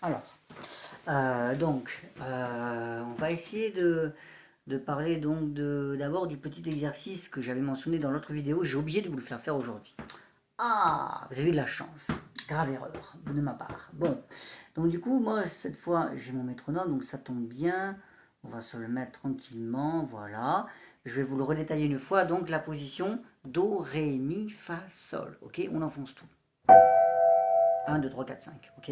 Alors, on va essayer de parler donc d'abord du petit exercice que j'avais mentionné dans l'autre vidéo. J'ai oublié de vous le faire faire aujourd'hui. Ah, vous avez de la chance. Grave erreur de ma part. Bon, donc du coup, moi, cette fois, j'ai mon métronome, donc ça tombe bien. On va se le mettre tranquillement, voilà. Je vais vous le redétailler une fois. Donc, la position Do, Ré, Mi, Fa, Sol. Ok, on enfonce tout. 1, 2, 3, 4, 5. Ok.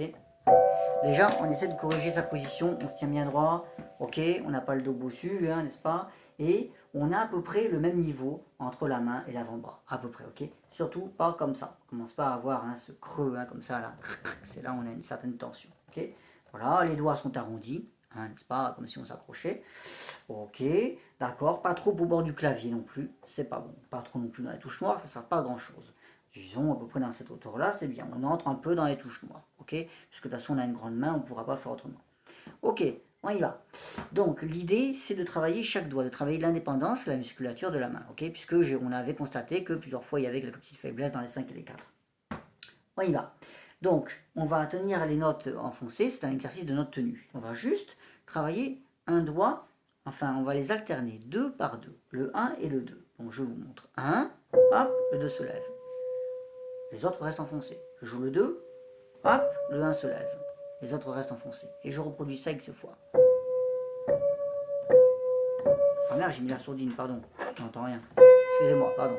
Déjà, on essaie de corriger sa position, on se tient bien droit, ok, on n'a pas le dos bossu, hein, n'est-ce pas? Et on a à peu près le même niveau entre la main et l'avant-bras, à peu près, ok? Surtout pas comme ça, on commence pas à avoir hein, ce creux, hein, comme ça, là, c'est là où on a une certaine tension, ok? Voilà, les doigts sont arrondis, hein, n'est-ce pas? Comme si on s'accrochait, ok, d'accord, pas trop au bord du clavier non plus, c'est pas bon, pas trop non plus dans les touches noires, ça sert pas à grand-chose. Disons à peu près dans cette hauteur-là, c'est bien. On entre un peu dans les touches noires, ok? Puisque de toute façon on a une grande main, on ne pourra pas faire autrement. Ok, on y va. Donc l'idée c'est de travailler chaque doigt, de travailler l'indépendance, la musculature de la main, ok? Puisque on avait constaté que plusieurs fois il y avait quelques petites faiblesses dans les 5 et les 4. On y va. Donc on va tenir les notes enfoncées, c'est un exercice de note tenue. On va juste travailler un doigt, enfin on va les alterner deux par deux, le 1 et le 2. Donc je vous montre 1, hop, le 2 se lève. Les autres restent enfoncés. Je joue le 2, hop, le 1 se lève. Les autres restent enfoncés. Et je reproduis ça X fois. Ah merde, j'ai mis la sourdine, pardon. Je n'entends rien. Excusez-moi, pardon.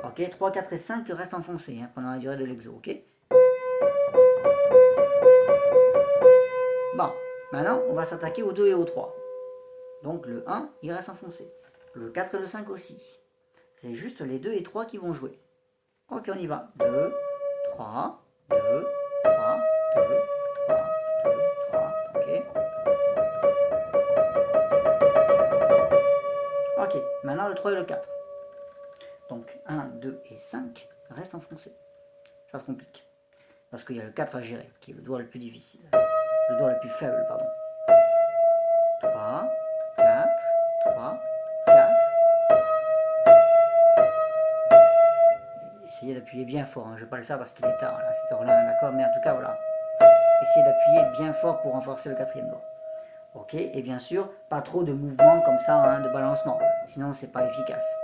Ok, 3, 4 et 5 restent enfoncés hein, pendant la durée de l'exo, ok? Bon, maintenant, on va s'attaquer au 2 et au 3. Donc le 1, il reste enfoncé. Le 4 et le 5 aussi. C'est juste les 2 et 3 qui vont jouer. Ok, on y va. 2, 3, 2, 3, 2, 3, 2, 3, ok? Ok, maintenant le 3 et le 4. Donc 1, 2 et 5 restent enfoncés. Ça se complique. Parce qu'il y a le 4 à gérer, qui est le doigt le plus difficile. Le doigt le plus faible, pardon. 3, 4, 3, 4. Essayez d'appuyer bien fort. Hein. Je ne vais pas le faire parce qu'il est tard, là, à cette heure-là, d'accord? Mais en tout cas, voilà. Essayez d'appuyer bien fort pour renforcer le quatrième doigt. Ok, et bien sûr, pas trop de mouvements comme ça, hein, de balancement. Sinon, c'est pas efficace.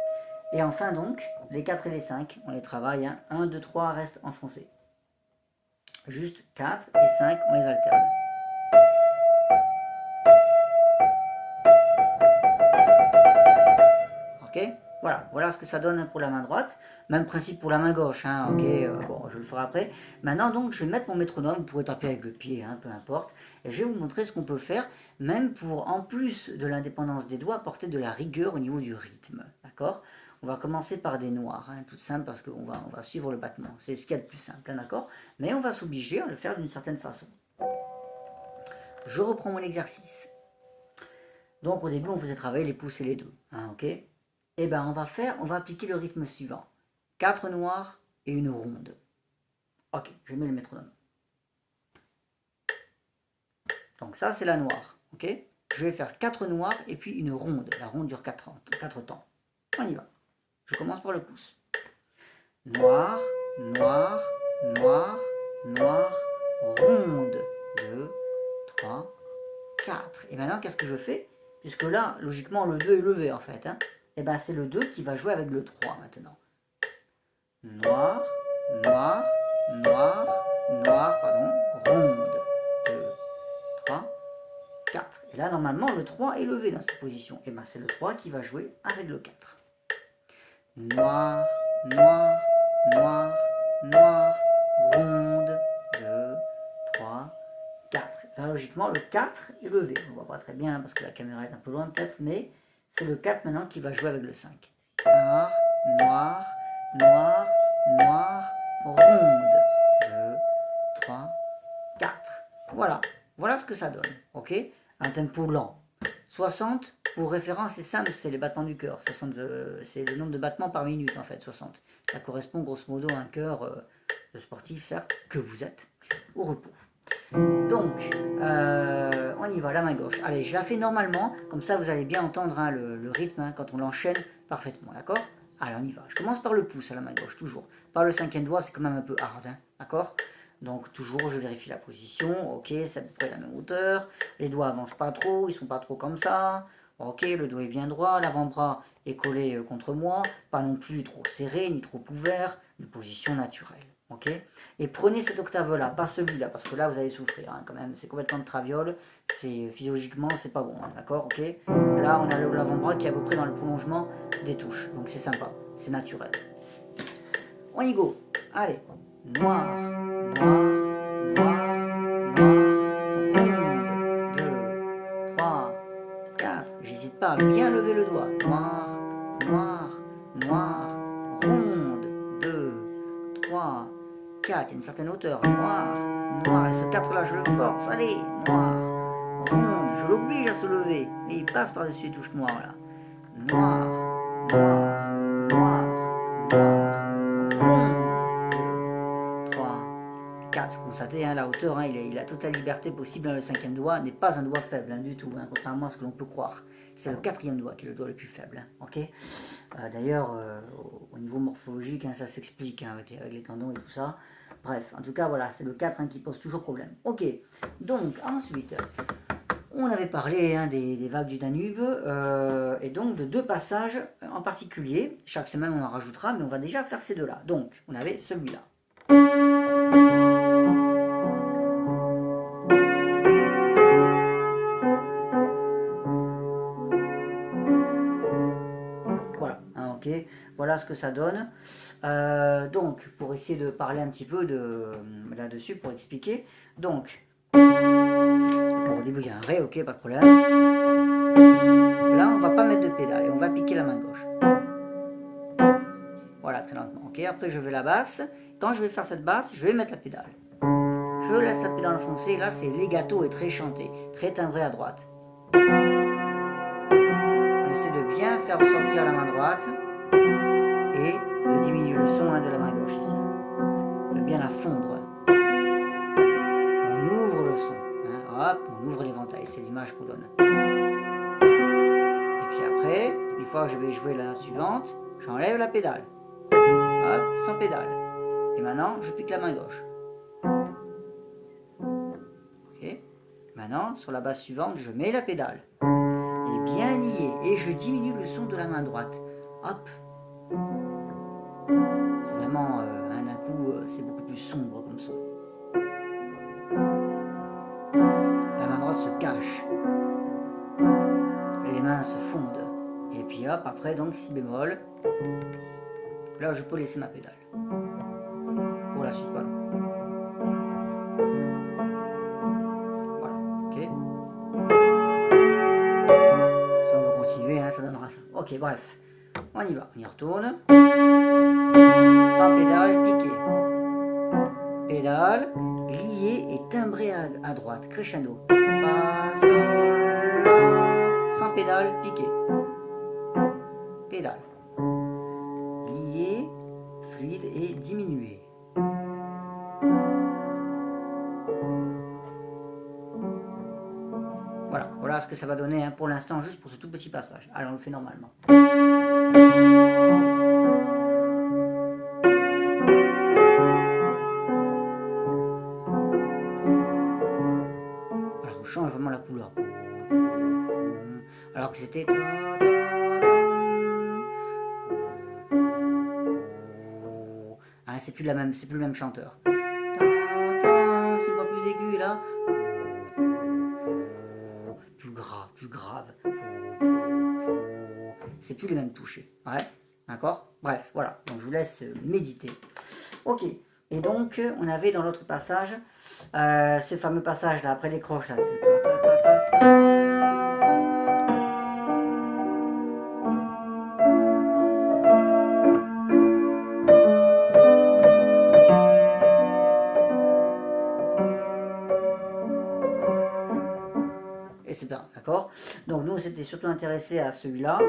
Et enfin donc, les 4 et les 5, on les travaille. Hein. 1, 2, 3 restent enfoncés. Juste 4 et 5, on les alterne. Ok, voilà ce que ça donne pour la main droite. Même principe pour la main gauche. Hein. Ok, bon, je le ferai après. Maintenant donc, je vais mettre mon métronome. Vous pourrez taper avec le pied, hein, peu importe. Et je vais vous montrer ce qu'on peut faire, même pour, en plus de l'indépendance des doigts, apporter de la rigueur au niveau du rythme. D'accord? On va commencer par des noirs, hein, tout simple, parce qu'on va suivre le battement. C'est ce qu'il y a de plus simple, hein, d'accord? Mais on va s'obliger à le faire d'une certaine façon. Je reprends mon exercice. Donc au début, on faisait travailler les pouces et les deux, hein, ok? Eh bien, on va appliquer le rythme suivant. 4 noirs et une ronde. Ok, je mets le métronome. Donc ça, c'est la noire, ok? Je vais faire 4 noirs et puis une ronde. La ronde dure 4 temps. On y va. Je commence par le pouce. Noir, noir, noir, noir, ronde. 2, 3, 4. Et maintenant, qu'est-ce que je fais? Puisque là, logiquement, le 2 est levé en fait. Hein? Et bien, c'est le 2 qui va jouer avec le 3 maintenant. Noir, noir, noir, noir, pardon, ronde. 2, 3, 4. Et là, normalement, le 3 est levé dans cette position. Et bien, c'est le 3 qui va jouer avec le 4. Noir, noir, noir, noir, ronde. 2, 3, 4. Là, logiquement, le 4 est levé. On ne voit pas très bien parce que la caméra est un peu loin peut-être, mais c'est le 4 maintenant qui va jouer avec le 5. Noir, noir, noir, noir, ronde. 2, 3, 4. Voilà. Voilà ce que ça donne. Ok? Un tempo lent. 60, pour référence, c'est simple, c'est les battements du cœur. C'est le nombre de battements par minute, en fait, 60. Ça correspond grosso modo à un cœur de sportif, certes, que vous êtes, au repos. Donc, on y va, la main gauche. Allez, je la fais normalement, comme ça vous allez bien entendre hein, le rythme hein, quand on l'enchaîne parfaitement, d'accord? Allez, on y va. Je commence par le pouce à la main gauche, toujours. Par le cinquième doigt, c'est quand même un peu hard, hein, d'accord? Donc toujours, je vérifie la position. Ok, c'est à peu près la même hauteur. Les doigts avancent pas trop, ils sont pas trop comme ça. Ok, le dos est bien droit, l'avant-bras est collé contre moi. Pas non plus trop serré, ni trop ouvert. Une position naturelle. Ok? Et prenez cette octave-là, pas celui-là, parce que là, vous allez souffrir, hein, quand même. C'est complètement de traviole. Physiologiquement, c'est pas bon, hein, d'accord? Ok? Là, on a l'avant-bras qui est à peu près dans le prolongement des touches. Donc c'est sympa, c'est naturel. On y go. Allez. Noir, noir, noir, noir, ronde, 2, 3, 4. J'hésite pas à bien lever le doigt. Noir, noir, noir, ronde, 2, 3, 4. Il y a une certaine hauteur. Noir, noir. Et ce 4 là, je le force. Allez, noir, ronde. Je l'oblige à se lever. Et il passe par-dessus les touches noires là. Noir, noir, noir, noir, ronde. 4, constatez hein, la hauteur, hein, il a toute la liberté possible. Hein, le cinquième doigt n'est pas un doigt faible hein, du tout, hein, contrairement à ce que l'on peut croire. C'est le quatrième doigt qui est le doigt le plus faible. Hein, okay. D'ailleurs, au niveau morphologique, hein, ça s'explique hein, avec les tendons et tout ça. Bref, en tout cas, voilà, c'est le 4 hein, qui pose toujours problème. Ok, donc ensuite, on avait parlé hein, des vagues du Danube et donc de 2 passages en particulier. Chaque semaine, on en rajoutera, mais on va déjà faire ces deux-là. Donc, on avait celui-là. Voilà, hein, ok, voilà ce que ça donne. Donc, pour essayer de parler un petit peu là-dessus, pour expliquer. Donc, bon, au début il y a un Ré, ok, pas de problème. Là, on va pas mettre de pédale et on va piquer la main gauche. Voilà, très lentement. Ok, après je vais la basse. Quand je vais faire cette basse, je vais mettre la pédale. Je laisse la pédale enfoncée. Là, c'est legato et très chanté, très timbré à droite. On essaie de bien faire ressortir la main droite et de diminuer le son hein, de la main gauche ici. De bien la fondre. On ouvre le son. Hein, hop, on ouvre l'éventail. C'est l'image qu'on donne. Et puis après, une fois que je vais jouer la note suivante, j'enlève la pédale. Hop, sans pédale. Et maintenant, je pique la main gauche. Ok. Maintenant, sur la basse suivante, je mets la pédale. Elle est bien liée et je diminue le son de la main droite. Hop. C'est vraiment, d'un coup, c'est beaucoup plus sombre comme son. La main droite se cache. Les mains se fondent. Et puis hop, après, donc, si bémol. Là, je peux laisser ma pédale. Pour la suite, voilà. Voilà, ok. Si on veut continuer, hein, ça donnera ça. Ok, bref. On y va, on y retourne. Sans pédale, piqué. Pédale, lié et timbré à droite, crescendo. Fa, sol, la. Sans pédale, piqué. Pédale. Lié, fluide et diminué. Voilà, voilà ce que ça va donner hein, pour l'instant, juste pour ce tout petit passage. Allez, on le fait normalement. Voilà, on change vraiment la couleur. Alors que c'était... Ah, c'est plus le même chanteur. C'est pas plus aigu là. Plus grave. C'est plus les mêmes touchés. Ouais, d'accord. Bref, voilà. Donc je vous laisse méditer. Ok. Et donc on avait dans l'autre passage ce fameux passage là après les croches là. D'accord. Donc nous, on s'était surtout intéressé à celui-là.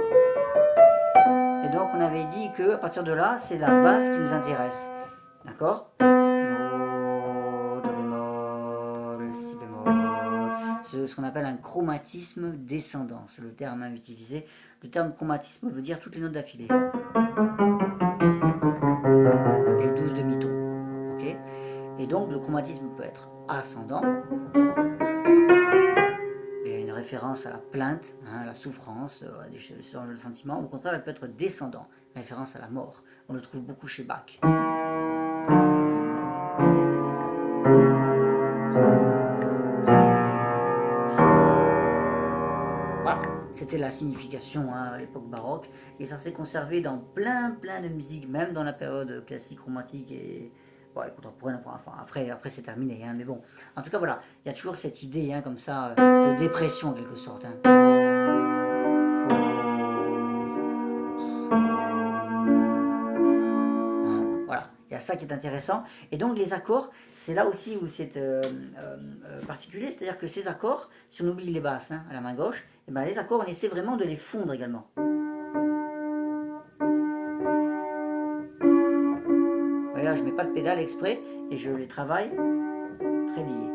Et donc, on avait dit que à partir de là, c'est la basse qui nous intéresse. D'accord. Do bémol, si bémol. Ce qu'on appelle un chromatisme descendant. C'est le terme à utiliser. Le terme chromatisme veut dire toutes les notes d'affilée. Les 12 demi-tons. Okay, et donc le chromatisme peut être ascendant. Il y a une référence à la plainte, hein, à la souffrance, à des sentiments. Au contraire, elle peut être descendant, référence à la mort. On le trouve beaucoup chez Bach. Voilà, c'était la signification hein, à l'époque baroque, et ça s'est conservé dans plein de musiques, même dans la période classique romantique et bon, contemporaine. Enfin, après c'est terminé, hein, mais bon. En tout cas, voilà, il y a toujours cette idée hein, comme ça de dépression en quelque sorte. Hein. Voilà, il y a ça qui est intéressant. Et donc les accords, c'est là aussi où c'est particulier, c'est-à-dire que ces accords, si on oublie les basses hein, à la main gauche, et ben les accords, on essaie vraiment de les fondre également. Et là, je ne mets pas de pédale exprès et je les travaille très liés.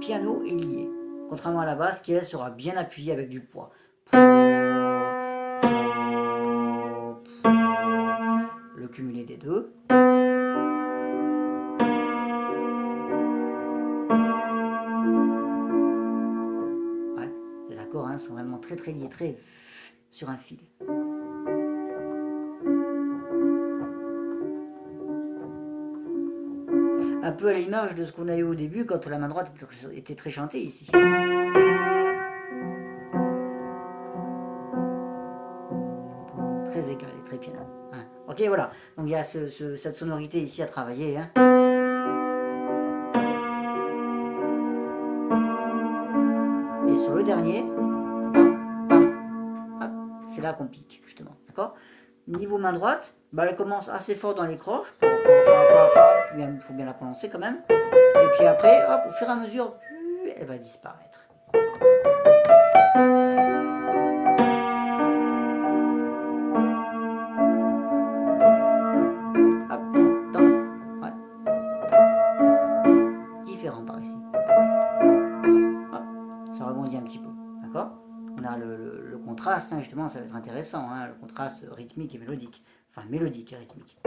Piano est lié, contrairement à la basse qui elle sera bien appuyée avec du poids. Le cumulé des deux. Ouais, les accords hein, sont vraiment très liés, très sur un fil. Un peu à l'image de ce qu'on a eu au début quand la main droite était très chantée ici. Très égal et très piano. Hein. Ok, voilà. Donc il y a cette sonorité ici à travailler. Hein. Et sur le dernier, c'est là qu'on pique, justement. D'accord. Niveau main droite, bah, elle commence assez fort dans les croches. Il faut bien la prononcer quand même. Et puis après, hop, au fur et à mesure, elle va disparaître. Hop, ouais. Différent par ici. Hop, ça rebondit un petit peu, d'accord. On a le contraste, hein, justement, ça va être intéressant, hein, le contraste rythmique et mélodique. Enfin, mélodique et rythmique.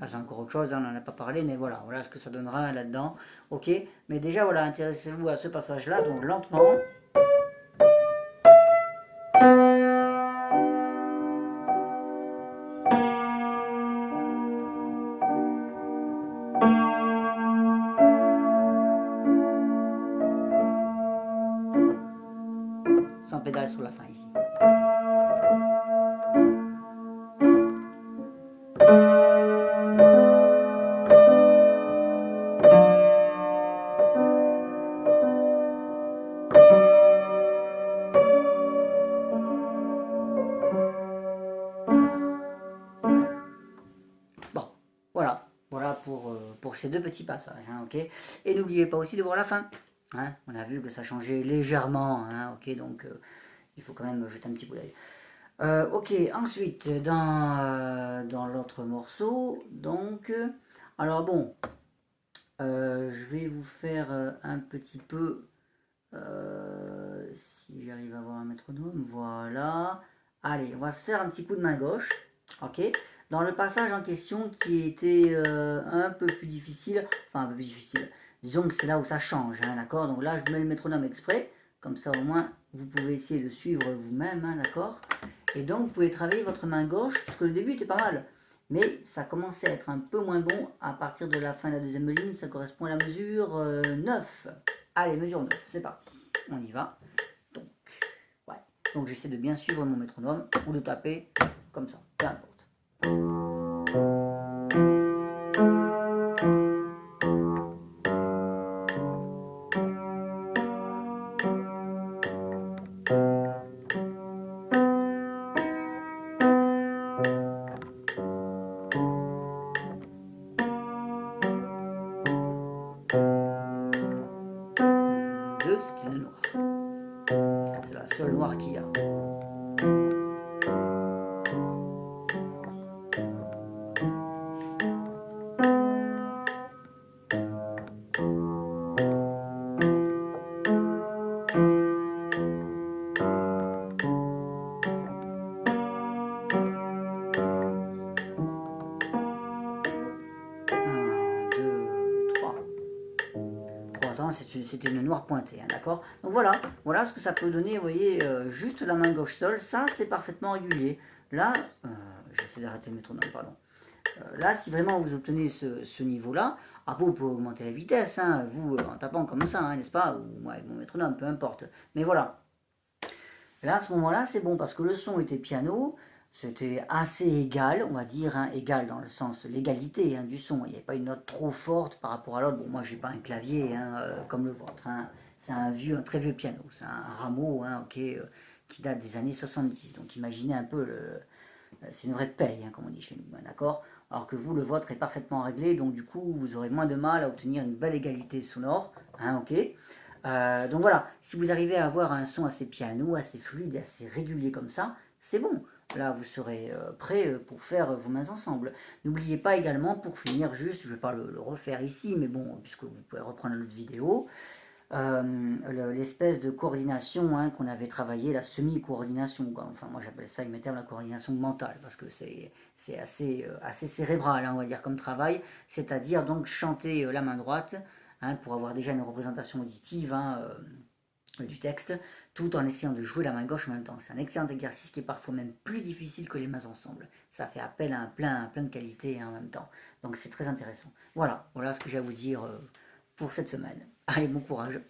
C'est encore autre chose, hein, on n'en a pas parlé, mais voilà ce que ça donnera là-dedans. Ok, mais déjà, voilà, intéressez-vous à ce passage-là, donc lentement. Sans pédale sur la fin ici. Bon, voilà pour ces deux petits passages, hein, ok. Et n'oubliez pas aussi de voir la fin. Hein, on a vu que ça changeait légèrement, hein, ok, donc il faut quand même jeter un petit coup d'œil. Ok, ensuite, dans l'autre morceau, donc, alors bon, je vais vous faire un petit peu, si j'arrive à avoir un métronome, voilà. Allez, on va se faire un petit coup de main gauche, ok. Dans le passage en question qui était un peu plus difficile, enfin un peu plus difficile, disons que c'est là où ça change, hein, d'accord. Donc là, je mets le métronome exprès, comme ça au moins vous pouvez essayer de suivre vous-même, hein, d'accord. Et donc vous pouvez travailler votre main gauche, parce que le début était pas mal, mais ça commençait à être un peu moins bon à partir de la fin de la deuxième ligne, ça correspond à la mesure 9. Allez, mesure 9, c'est parti, on y va. Donc, ouais. Donc j'essaie de bien suivre mon métronome, ou de taper comme ça, peu importe. C'est une noire. c'était une noire pointée, hein, d'accord. Donc voilà, voilà ce que ça peut donner, vous voyez, juste la main gauche seule, ça c'est parfaitement régulier. Là, j'essaie d'arrêter le métronome, pardon. Là, si vraiment vous obtenez ce niveau-là, après vous pouvez augmenter la vitesse, hein, vous en tapant comme ça, hein, n'est-ce pas, ou avec mon métronome, peu importe. Mais voilà, là à ce moment-là, c'est bon parce que le son était piano, c'était assez égal, on va dire, hein, égal dans le sens l'égalité, hein, du son. Il n'y avait pas une note trop forte par rapport à l'autre. Bon, moi j'ai pas un clavier, hein, comme le vôtre, hein. C'est un très vieux piano, c'est un Rameau, hein, ok, qui date des années 70. Donc imaginez un peu c'est une vraie paye, hein, comme on dit chez nous, hein, d'accord. Alors que vous, le vôtre est parfaitement réglé, donc du coup, vous aurez moins de mal à obtenir une belle égalité sonore, hein, ok. Donc voilà, si vous arrivez à avoir un son assez piano, assez fluide, assez régulier comme ça, c'est bon. Là, vous serez prêt pour faire vos mains ensemble. N'oubliez pas également, pour finir juste, je ne vais pas le refaire ici, mais bon, puisque vous pouvez reprendre l'autre vidéo, l'espèce de coordination, hein, qu'on avait travaillé, la semi-coordination, enfin moi j'appelle ça, il me terme la coordination mentale, parce que c'est assez cérébral, hein, on va dire, comme travail, c'est-à-dire donc chanter la main droite, hein, pour avoir déjà une représentation auditive, hein, du texte, tout en essayant de jouer la main gauche en même temps. C'est un excellent exercice qui est parfois même plus difficile que les mains ensemble. Ça fait appel à plein de qualités, hein, en même temps. Donc c'est très intéressant. Voilà, voilà ce que j'ai à vous dire pour cette semaine. Allez, bon courage.